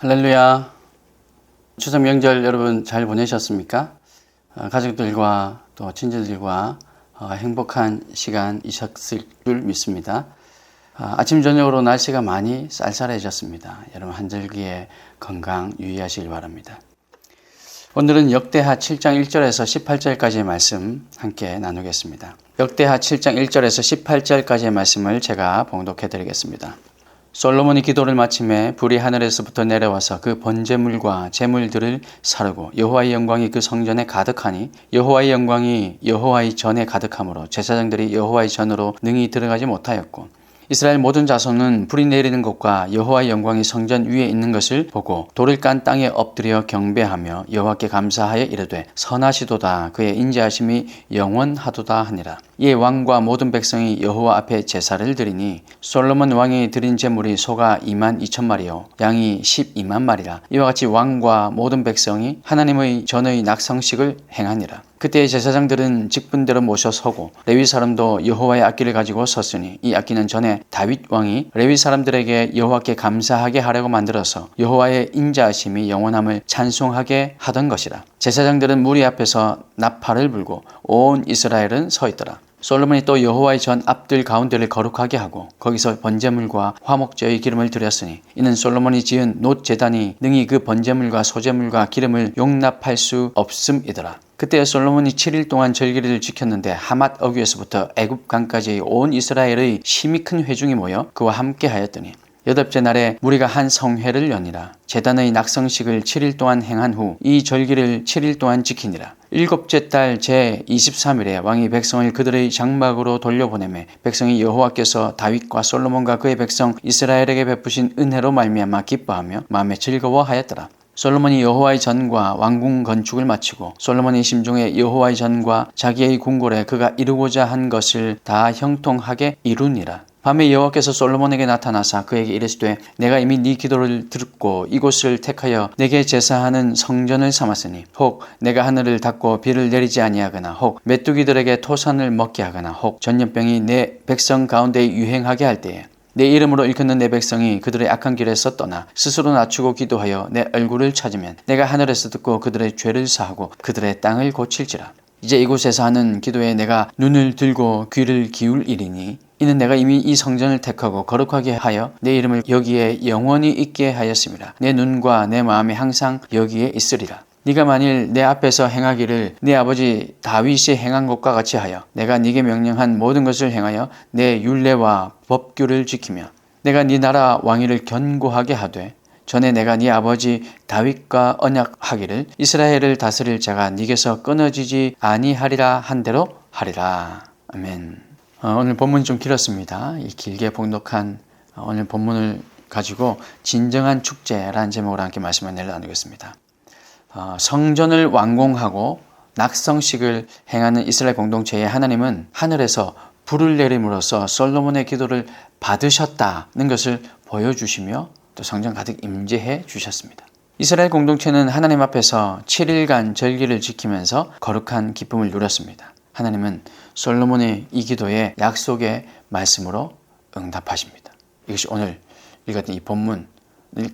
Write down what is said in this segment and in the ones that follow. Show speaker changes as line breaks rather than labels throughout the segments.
할렐루야. 추석 명절 여러분 잘 보내셨습니까? 가족들과 또 친지들과 행복한 시간이셨을 줄 믿습니다. 아침 저녁으로 날씨가 많이 쌀쌀해졌습니다. 여러분 한절기에 건강 유의하시길 바랍니다. 오늘은 역대하 7장 1절에서 18절까지의 말씀 함께 나누겠습니다. 역대하 7장 1절에서 18절까지의 말씀을 제가 봉독해 드리겠습니다. 솔로몬이 기도를 마침에 불이 하늘에서부터 내려와서 그 번제물과 제물들을 사르고 여호와의 영광이 그 성전에 가득하니 여호와의 영광이 여호와의 전에 가득하므로 제사장들이 여호와의 전으로 능히 들어가지 못하였고 이스라엘 모든 자손은 불이 내리는 것과 여호와의 영광이 성전 위에 있는 것을 보고 돌을 깐 땅에 엎드려 경배하며 여호와께 감사하여 이르되 선하시도다 그의 인자하심이 영원하도다 하니라. 이에 왕과 모든 백성이 여호와 앞에 제사를 드리니 솔로몬 왕이 드린 제물이 소가 22,000마리요 양이 12만 마리라. 이와 같이 왕과 모든 백성이 하나님의 전의 낙성식을 행하니라. 그때 제사장들은 직분대로 모셔 서고 레위 사람도 여호와의 악기를 가지고 섰으니 이 악기는 전에 다윗 왕이 레위 사람들에게 여호와께 감사하게 하려고 만들어서 여호와의 인자하심이 영원함을 찬송하게 하던 것이라. 제사장들은 무리 앞에서 나팔을 불고 온 이스라엘은 서 있더라. 솔로몬이 또 여호와의 전 앞들 가운데를 거룩하게 하고 거기서 번제물과 화목제의 기름을 드렸으니 이는 솔로몬이 지은 놋 제단이 능히 그 번제물과 소제물과 기름을 용납할 수 없음이더라. 그때 솔로몬이 7일 동안 절기를 지켰는데 하맛 어귀에서부터 애굽강까지 온 이스라엘의 심히 큰 회중이 모여 그와 함께 하였더니 8째 날에 무리가 한 성회를 여니라. 제단의 낙성식을 7일 동안 행한 후 이 절기를 7일 동안 지키니라. 7째 달 제23일에 왕이 백성을 그들의 장막으로 돌려보내매 백성이 여호와께서 다윗과 솔로몬과 그의 백성 이스라엘에게 베푸신 은혜로 말미암아 기뻐하며 마음에 즐거워하였더라. 솔로몬이 여호와의 전과 왕궁 건축을 마치고 솔로몬의 심중에 여호와의 전과 자기의 궁궐에 그가 이루고자 한 것을 다 형통하게 이루니라. 밤에 여호와께서 솔로몬에게 나타나사 그에게 이르시되 내가 이미 네 기도를 듣고 이곳을 택하여 내게 제사하는 성전을 삼았으니 혹 내가 하늘을 닫고 비를 내리지 아니하거나 혹 메뚜기들에게 토산을 먹게 하거나 혹 전염병이 내 백성 가운데 유행하게 할 때에 내 이름으로 일컫는 내 백성이 그들의 악한 길에서 떠나 스스로 낮추고 기도하여 내 얼굴을 찾으면 내가 하늘에서 듣고 그들의 죄를 사하고 그들의 땅을 고칠지라. 이제 이곳에서 하는 기도에 내가 눈을 들고 귀를 기울이리니 이는 내가 이미 이 성전을 택하고 거룩하게 하여 내 이름을 여기에 영원히 있게 하였습니다. 내 눈과 내 마음이 항상 여기에 있으리라. 네가 만일 내 앞에서 행하기를 네 아버지 다윗이 행한 것과 같이 하여 내가 네게 명령한 모든 것을 행하여 내 율례와 법규를 지키며 내가 네 나라 왕위를 견고하게 하되 전에 내가 네 아버지 다윗과 언약하기를 이스라엘을 다스릴 자가 네게서 끊어지지 아니하리라 한 대로 하리라. 아멘. 오늘 본문이 좀 길었습니다. 이 길게 봉독한 오늘 본문을 가지고 진정한 축제라는 제목으로 함께 말씀을 나누겠습니다. 성전을 완공하고 낙성식을 행하는 이스라엘 공동체의 하나님은 하늘에서 불을 내림으로써 솔로몬의 기도를 받으셨다는 것을 보여주시며 또 성전 가득 임재해 주셨습니다. 이스라엘 공동체는 하나님 앞에서 7일간 절기를 지키면서 거룩한 기쁨을 누렸습니다. 하나님은 솔로몬의 이 기도에 약속의 말씀으로 응답하십니다. 이것이 오늘 읽었던 이 본문을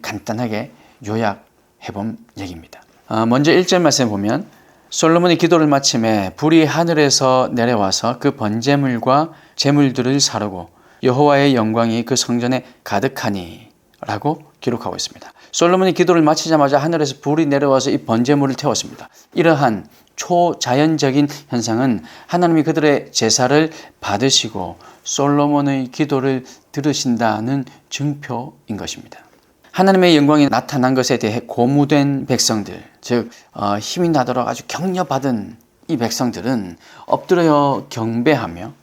간단하게 요약해본 얘기입니다. 먼저 1절 말씀을 보면 솔로몬이 기도를 마침에 불이 하늘에서 내려와서 그 번제물과 제물들을 사르고 여호와의 영광이 그 성전에 가득하니 라고 기록하고 있습니다. 솔로몬이 기도를 마치자마자 하늘에서 불이 내려와서 이 번제물을 태웠습니다. 이러한 초자연적인 현상은 하나님이 그들의 제사를 받으시고 솔로몬의 기도를 들으신다는 증표인 것입니다. 하나님의 영광이 나타난 것에 대해 고무된 백성들, 즉 힘이 나도록 아주 격려받은 이 백성들은 엎드려 경배하며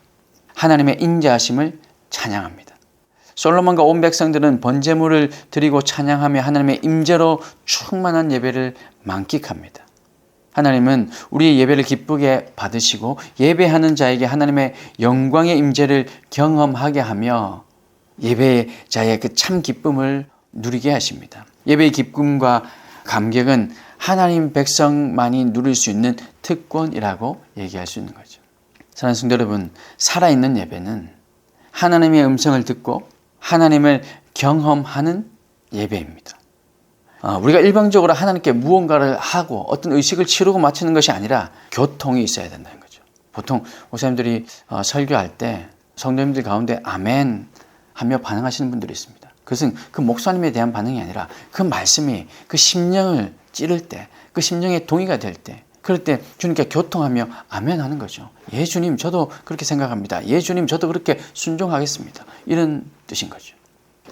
하나님의 인자하심을 찬양합니다. 솔로몬과 온 백성들은 번제물을 드리고 찬양하며 하나님의 임재로 충만한 예배를 만끽합니다. 하나님은 우리의 예배를 기쁘게 받으시고 예배하는 자에게 하나님의 영광의 임재를 경험하게 하며 예배자의 그 참 기쁨을 누리게 하십니다. 예배의 기쁨과 감격은 하나님 백성만이 누릴 수 있는 특권이라고 얘기할 수 있는 거죠. 사랑하는 성도 여러분, 살아있는 예배는 하나님의 음성을 듣고 하나님을 경험하는 예배입니다. 우리가 일방적으로 하나님께 무언가를 하고 어떤 의식을 치르고 마치는 것이 아니라 교통이 있어야 된다는 거죠. 보통 목사님들이 설교할 때 성도님들 가운데 아멘 하며 반응하시는 분들이 있습니다. 그것은 그 목사님에 대한 반응이 아니라 그 말씀이 그 심령을 찌를 때, 그 심령에 동의가 될 때, 그럴 때 주님께 교통하며 아멘 하는 거죠. 예 주님 저도 그렇게 생각합니다. 예 주님 저도 그렇게 순종하겠습니다. 이런 뜻인 거죠.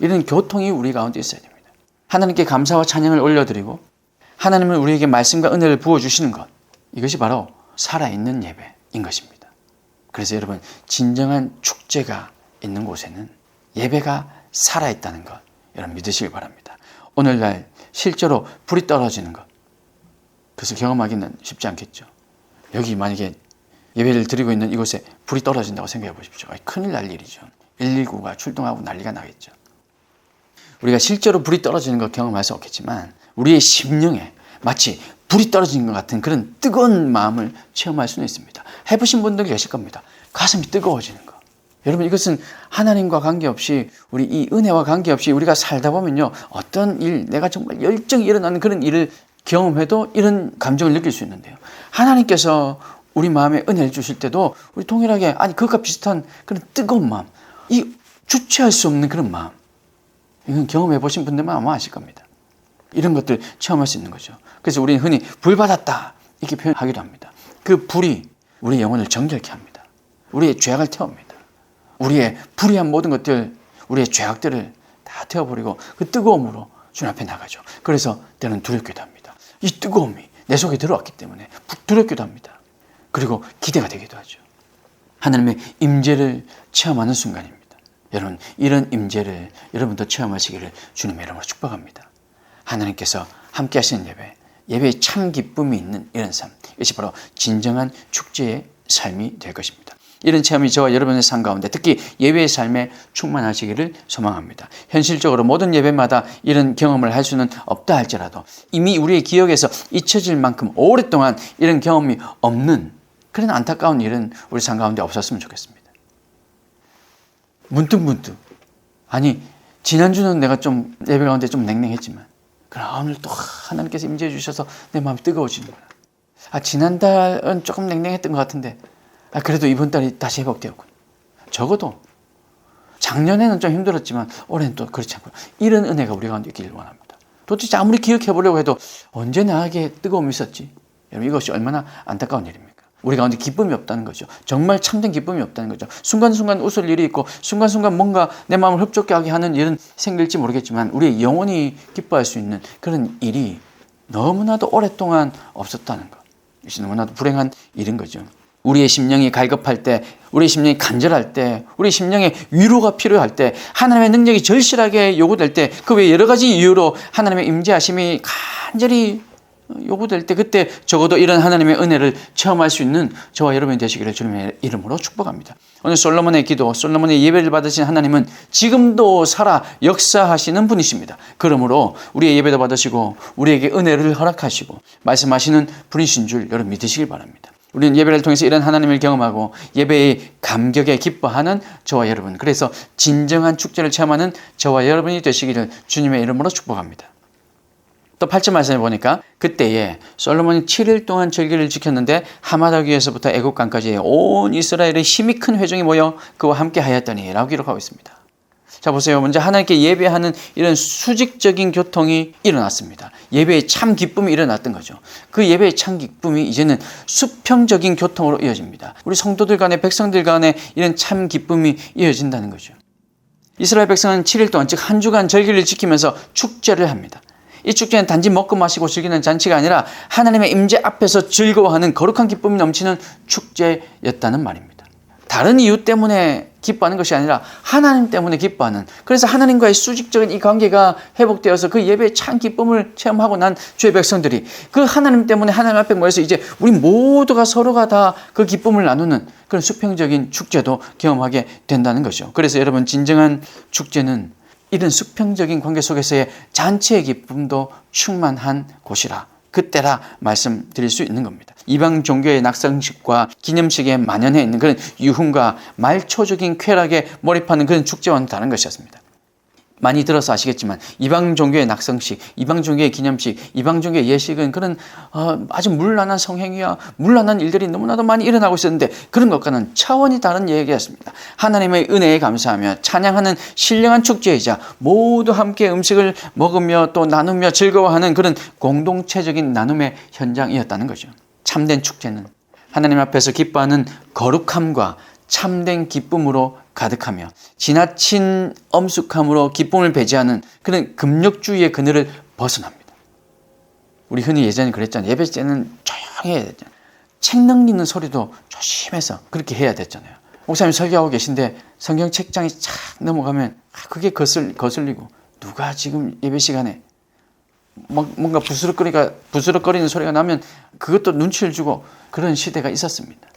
이런 교통이 우리 가운데 있어야 됩니다. 하나님께 감사와 찬양을 올려드리고 하나님은 우리에게 말씀과 은혜를 부어주시는 것, 이것이 바로 살아있는 예배인 것입니다. 그래서 여러분, 진정한 축제가 있는 곳에는 예배가 살아있다는 것 여러분 믿으시기 바랍니다. 오늘날 실제로 불이 떨어지는 것, 그것을 경험하기는 쉽지 않겠죠. 여기 만약에 예배를 드리고 있는 이곳에 불이 떨어진다고 생각해 보십시오. 큰일 날 일이죠. 119가 출동하고 난리가 나겠죠. 우리가 실제로 불이 떨어지는 걸 경험할 수 없겠지만 우리의 심령에 마치 불이 떨어지는 것 같은 그런 뜨거운 마음을 체험할 수는 있습니다. 해보신 분들이 계실 겁니다. 가슴이 뜨거워지는 거. 여러분, 이것은 하나님과 관계없이, 우리 이 은혜와 관계없이 우리가 살다 보면요, 어떤 일, 내가 정말 열정이 일어나는 그런 일을 경험해도 이런 감정을 느낄 수 있는데요, 하나님께서 우리 마음에 은혜를 주실 때도 우리 동일하게, 아니 그것과 비슷한 그런 뜨거운 마음, 이 주체할 수 없는 그런 마음, 이건 경험해 보신 분들만 아마 아실 겁니다. 이런 것들 체험할 수 있는 거죠. 그래서 우리는 흔히 불 받았다 이렇게 표현하기도 합니다. 그 불이 우리의 영혼을 정결케 합니다. 우리의 죄악을 태웁니다. 우리의 불의한 모든 것들, 우리의 죄악들을 다 태워버리고 그 뜨거움으로 주님 앞에 나가죠. 그래서 때는 두렵기도 합니다. 이 뜨거움이 내 속에 들어왔기 때문에 두렵기도 합니다. 그리고 기대가 되기도 하죠. 하나님의 임재를 체험하는 순간입니다. 여러분, 이런 임재를 여러분도 체험하시기를 주님의 이름으로 축복합니다. 하나님께서 함께 하시는 예배에 참 기쁨이 있는 이런 삶, 이것이 바로 진정한 축제의 삶이 될 것입니다. 이런 체험이 저와 여러분의 삶 가운데, 특히 예배의 삶에 충만하시기를 소망합니다. 현실적으로 모든 예배마다 이런 경험을 할 수는 없다 할지라도 이미 우리의 기억에서 잊혀질 만큼 오랫동안 이런 경험이 없는 그런 안타까운 일은 우리 삶 가운데 없었으면 좋겠습니다. 문득 아니 지난주는 내가 좀 예배 가운데 좀 냉랭했지만 그러나 오늘 또 하나님께서 임재해 주셔서 내 마음이 뜨거워지는구나. 지난달은 조금 냉랭했던 것 같은데 그래도 이번 달이 다시 회복되었군. 적어도 작년에는 좀 힘들었지만 올해는 또 그렇지 않고, 이런 은혜가 우리 가운데 있기를 원합니다. 도대체 아무리 기억해 보려고 해도 언제 나에게 뜨거움이 있었지? 여러분, 이것이 얼마나 안타까운 일입니까? 우리 가운데 기쁨이 없다는 거죠. 정말 참된 기쁨이 없다는 거죠. 순간순간 웃을 일이 있고 순간순간 뭔가 내 마음을 흡족하게 하는 일은 생길지 모르겠지만 우리의 영혼이 기뻐할 수 있는 그런 일이 너무나도 오랫동안 없었다는 것, 이것이 너무나도 불행한 일인 거죠. 우리의 심령이 갈급할 때, 우리의 심령이 간절할 때, 우리의 심령에 위로가 필요할 때, 하나님의 능력이 절실하게 요구될 때, 그 외 여러 가지 이유로 하나님의 임재하심이 간절히 요구될 때, 그때 적어도 이런 하나님의 은혜를 체험할 수 있는 저와 여러분이 되시기를 주님의 이름으로 축복합니다. 오늘 솔로몬의 기도, 솔로몬의 예배를 받으신 하나님은 지금도 살아 역사하시는 분이십니다. 그러므로 우리의 예배도 받으시고 우리에게 은혜를 허락하시고 말씀하시는 분이신 줄 여러분 믿으시길 바랍니다. 우리는 예배를 통해서 이런 하나님을 경험하고 예배의 감격에 기뻐하는 저와 여러분, 그래서 진정한 축제를 체험하는 저와 여러분이 되시기를 주님의 이름으로 축복합니다. 또 8절 말씀해 보니까 그때에 솔로몬이 7일 동안 절기를 지켰는데 하마다기에서부터 애국강까지 온 이스라엘의 힘이 큰 회중이 모여 그와 함께 하였더니 라고 기록하고 있습니다. 자, 보세요. 먼저 하나님께 예배하는 이런 수직적인 교통이 일어났습니다. 예배의 참 기쁨이 일어났던 거죠. 그 예배의 참 기쁨이 이제는 수평적인 교통으로 이어집니다. 우리 성도들 간에, 백성들 간에 이런 참 기쁨이 이어진다는 거죠. 이스라엘 백성은 7일 동안, 즉 한 주간 절기를 지키면서 축제를 합니다. 이 축제는 단지 먹고 마시고 즐기는 잔치가 아니라 하나님의 임재 앞에서 즐거워하는 거룩한 기쁨이 넘치는 축제였다는 말입니다. 다른 이유 때문에 기뻐하는 것이 아니라 하나님 때문에 기뻐하는, 그래서 하나님과의 수직적인 이 관계가 회복되어서 그 예배의 참 기쁨을 체험하고 난 주의 백성들이 그 하나님 때문에 하나님 앞에 모여서 이제 우리 모두가 서로가 다 그 기쁨을 나누는 그런 수평적인 축제도 경험하게 된다는 것이죠. 그래서 여러분, 진정한 축제는 이런 수평적인 관계 속에서의 잔치의 기쁨도 충만한 곳이라, 그때라 말씀드릴 수 있는 겁니다. 이방 종교의 낙성식과 기념식에 만연해 있는 그런 유흥과 말초적인 쾌락에 몰입하는 그런 축제와는 다른 것이었습니다. 많이 들어서 아시겠지만 이방 종교의 낙성식, 이방 종교의 기념식, 이방 종교의 예식은 그런 아주 문란한 성행위와 문란한 일들이 너무나도 많이 일어나고 있었는데 그런 것과는 차원이 다른 얘기였습니다. 하나님의 은혜에 감사하며 찬양하는 신령한 축제이자 모두 함께 음식을 먹으며 또 나누며 즐거워하는 그런 공동체적인 나눔의 현장이었다는 거죠. 참된 축제는 하나님 앞에서 기뻐하는 거룩함과 참된 기쁨으로 가득하며 지나친 엄숙함으로 기쁨을 배제하는 그런 금욕주의의 그늘을 벗어납니다. 우리 흔히 예전에 그랬잖아요. 예배 때는 조용히 해야 됐잖아요. 책 넘기는 소리도 조심해서 그렇게 해야 됐잖아요. 목사님 설교하고 계신데 성경 책장이 착 넘어가면 그게 거슬리고 누가 지금 예배 시간에 뭔가 부스럭거리는 소리가 나면 그것도 눈치를 주고 그런 시대가 있었습니다.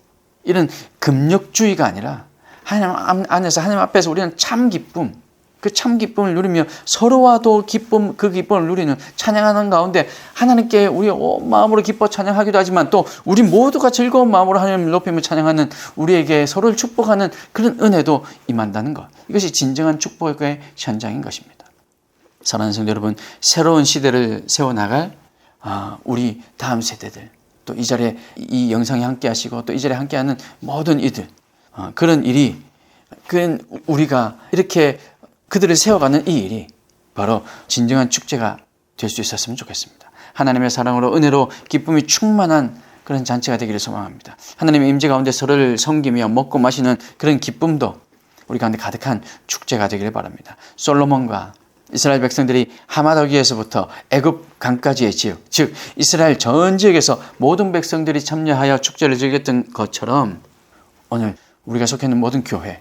이런 금욕주의가 아니라 하나님 안에서 하나님 앞에서 우리는 참 기쁨, 그 참 기쁨을 누리며 서로와도 기쁨, 그 기쁨을 누리는 찬양하는 가운데 하나님께 우리의 온 마음으로 기뻐 찬양하기도 하지만 또 우리 모두가 즐거운 마음으로 하나님을 높이며 찬양하는 우리에게 서로를 축복하는 그런 은혜도 임한다는 것. 이것이 진정한 축복의 현장인 것입니다. 사랑하는 성도 여러분, 새로운 시대를 세워나갈 우리 다음 세대들, 또 이 자리에 이 영상에 함께 하시고 또 이 자리에 함께 하는 모든 이들, 그런 일이, 우리가 이렇게 그들을 세워가는 이 일이 바로 진정한 축제가 될 수 있었으면 좋겠습니다. 하나님의 사랑으로 은혜로 기쁨이 충만한 그런 잔치가 되기를 소망합니다. 하나님의 임재 가운데 서로를 섬기며 먹고 마시는 그런 기쁨도 우리 가운데 가득한 축제가 되기를 바랍니다. 솔로몬과 이스라엘 백성들이 하마더기에서부터 애굽 강까지의 지역, 즉 이스라엘 전 지역에서 모든 백성들이 참여하여 축제를 즐겼던 것처럼 오늘 우리가 속해 있는 모든 교회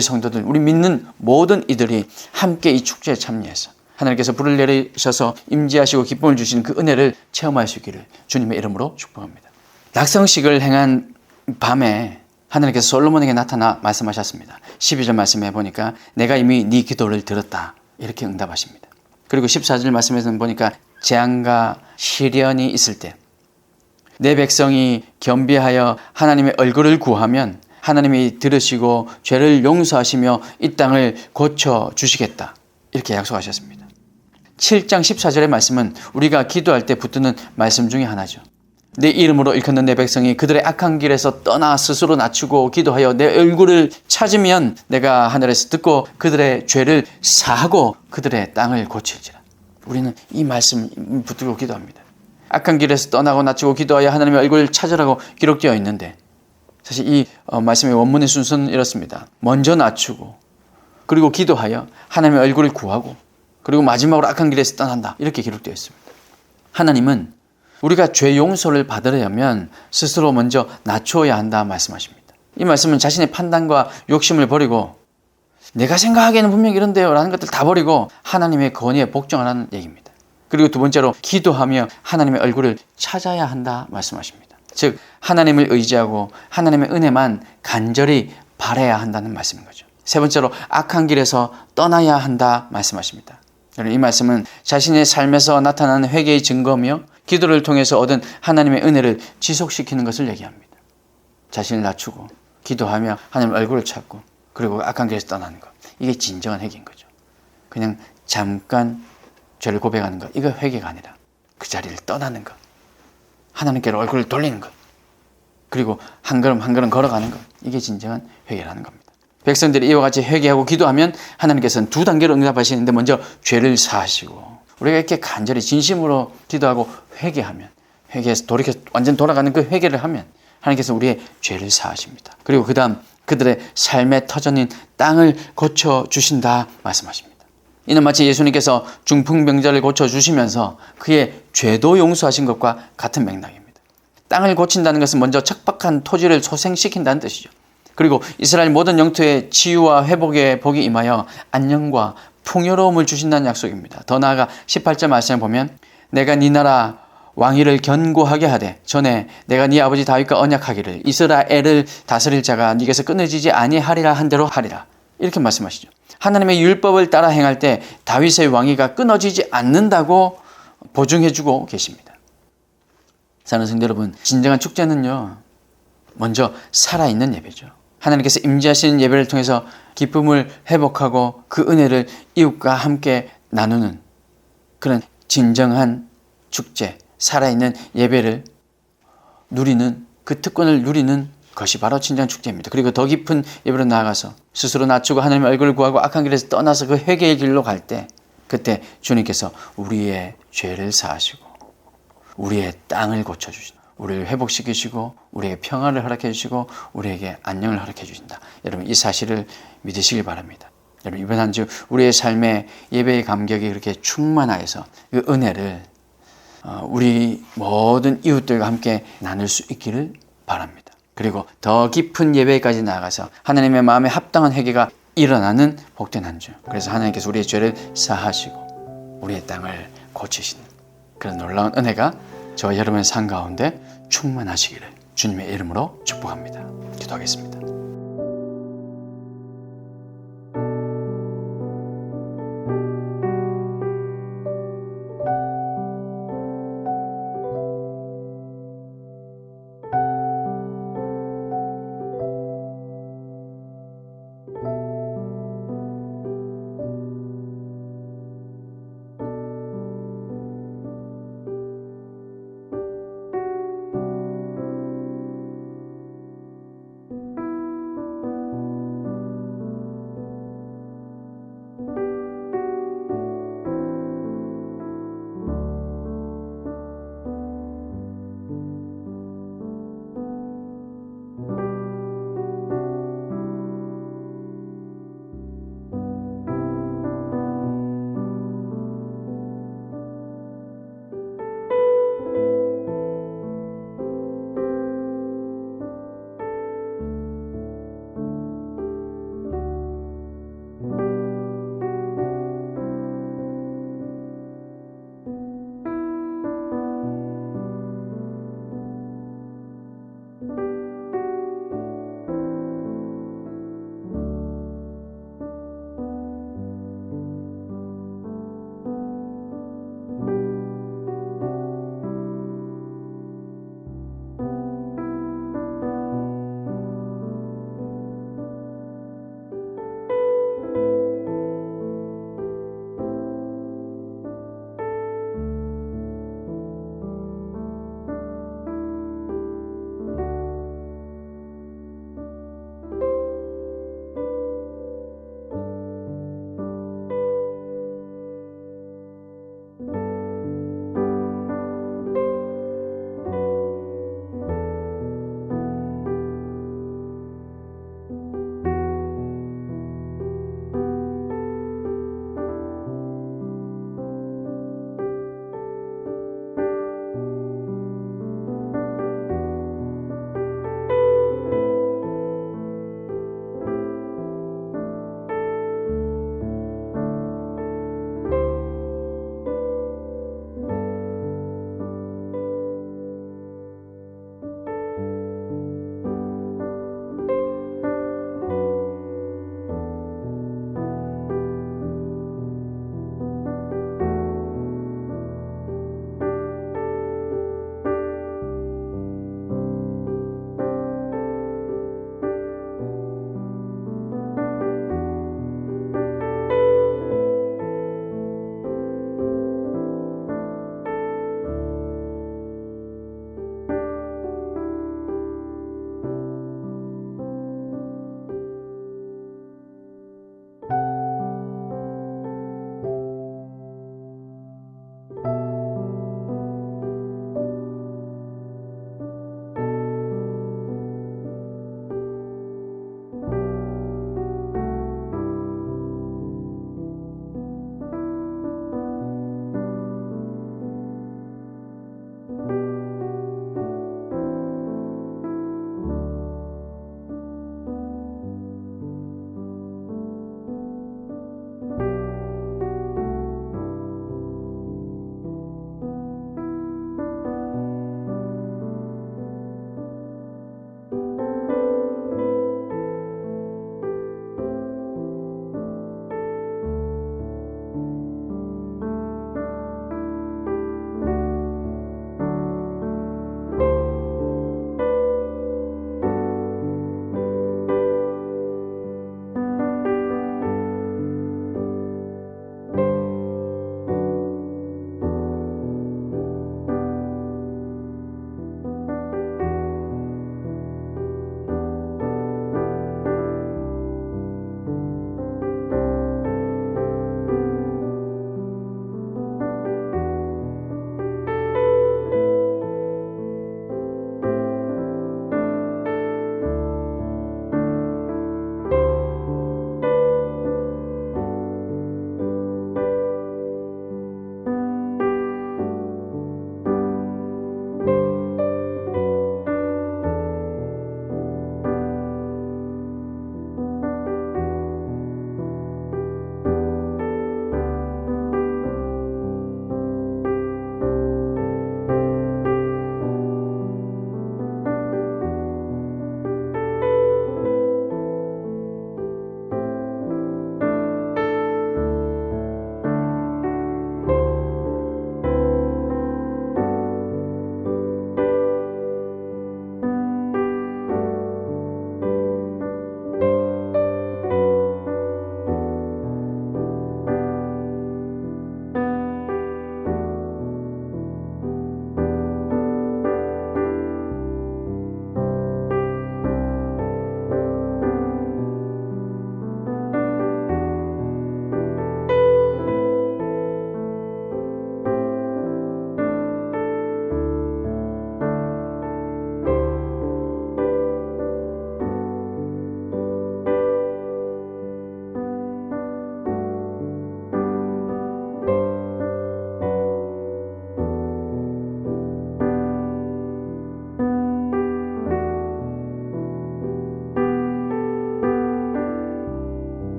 성도들, 우리 믿는 모든 이들이 함께 이 축제에 참여해서 하나님께서 불을 내리셔서 임재하시고 기쁨을 주시는 그 은혜를 체험할 수 있기를 주님의 이름으로 축복합니다. 낙성식을 행한 밤에 하나님께서 솔로몬에게 나타나 말씀하셨습니다. 12절 말씀해 보니까 내가 이미 네 기도를 들었다, 이렇게 응답하십니다. 그리고 14절 말씀에서는 보니까 재앙과 시련이 있을 때 내 백성이 겸비하여 하나님의 얼굴을 구하면 하나님이 들으시고 죄를 용서하시며 이 땅을 고쳐주시겠다, 이렇게 약속하셨습니다. 7장 14절의 말씀은 우리가 기도할 때 붙드는 말씀 중에 하나죠. 내 이름으로 일컫는 내 백성이 그들의 악한 길에서 떠나 스스로 낮추고 기도하여 내 얼굴을 찾으면 내가 하늘에서 듣고 그들의 죄를 사하고 그들의 땅을 고칠지라. 우리는 이 말씀 붙들고 기도합니다. 악한 길에서 떠나고 낮추고 기도하여 하나님의 얼굴을 찾으라고 기록되어 있는데, 사실 이 말씀의 원문의 순서는 이렇습니다. 먼저 낮추고 그리고 기도하여 하나님의 얼굴을 구하고 그리고 마지막으로 악한 길에서 떠난다, 이렇게 기록되어 있습니다. 하나님은 우리가 죄 용서를 받으려면 스스로 먼저 낮추어야 한다 말씀하십니다. 이 말씀은 자신의 판단과 욕심을 버리고 내가 생각하기에는 분명히 이런데요 라는 것들 다 버리고 하나님의 권위에 복종하라는 얘기입니다. 그리고 두 번째로 기도하며 하나님의 얼굴을 찾아야 한다 말씀하십니다. 즉 하나님을 의지하고 하나님의 은혜만 간절히 바라야 한다는 말씀인 거죠. 세 번째로 악한 길에서 떠나야 한다 말씀하십니다. 이 말씀은 자신의 삶에서 나타나는 회개의 증거며 기도를 통해서 얻은 하나님의 은혜를 지속시키는 것을 얘기합니다. 자신을 낮추고 기도하며 하나님 얼굴을 찾고 그리고 악한 길에서 떠나는 것, 이게 진정한 회개인 거죠. 그냥 잠깐 죄를 고백하는 것, 이거 회개가 아니라 그 자리를 떠나는 것, 하나님께로 얼굴을 돌리는 것, 그리고 한 걸음 한 걸음 걸어가는 것, 이게 진정한 회개라는 겁니다. 백성들이 이와 같이 회개하고 기도하면 하나님께서는 두 단계로 응답하시는데 먼저 죄를 사하시고, 우리가 이렇게 간절히 진심으로 기도하고 회개하면, 회개해서 완전 돌아가는 그 회개를 하면 하나님께서 우리의 죄를 사하십니다. 그리고 그 다음 그들의 삶의 터전인 땅을 고쳐주신다 말씀하십니다. 이는 마치 예수님께서 중풍병자를 고쳐주시면서 그의 죄도 용서하신 것과 같은 맥락입니다. 땅을 고친다는 것은 먼저 척박한 토지를 소생시킨다는 뜻이죠. 그리고 이스라엘 모든 영토의 치유와 회복의 복이 임하여 안녕과 풍요로움을 주신다는 약속입니다. 더 나아가 18절 말씀을 보면 내가 네 나라 왕위를 견고하게 하되 전에 내가 네 아버지 다윗과 언약하기를 이스라엘을 다스릴 자가 네게서 끊어지지 아니하리라 한 대로 하리라, 이렇게 말씀하시죠. 하나님의 율법을 따라 행할 때 다윗의 왕위가 끊어지지 않는다고 보증해주고 계십니다. 사랑하는 성도 여러분, 진정한 축제는요 먼저 살아있는 예배죠. 하나님께서 임재하시는 예배를 통해서 기쁨을 회복하고 그 은혜를 이웃과 함께 나누는 그런 진정한 축제, 살아있는 예배를 누리는, 그 특권을 누리는 것이 바로 진정 축제입니다. 그리고 더 깊은 예배로 나아가서 스스로 낮추고 하나님의 얼굴을 구하고 악한 길에서 떠나서 그 회개의 길로 갈 때, 그때 주님께서 우리의 죄를 사하시고 우리의 땅을 고쳐주신다. 우리를 회복시키시고 우리에게 평안을 허락해 주시고 우리에게 안녕을 허락해 주신다. 여러분, 이 사실을 믿으시길 바랍니다. 여러분, 이번 한 주 우리의 삶에 예배의 감격이 그렇게 충만하여서 그 은혜를 우리 모든 이웃들과 함께 나눌 수 있기를 바랍니다. 그리고 더 깊은 예배까지 나아가서 하나님의 마음에 합당한 회개가 일어나는 복된 한 주. 그래서 하나님께서 우리의 죄를 사하시고 우리의 땅을 고치시는 그런 놀라운 은혜가 저와 여러분의 삶 가운데 충만하시기를 주님의 이름으로 축복합니다. 기도하겠습니다.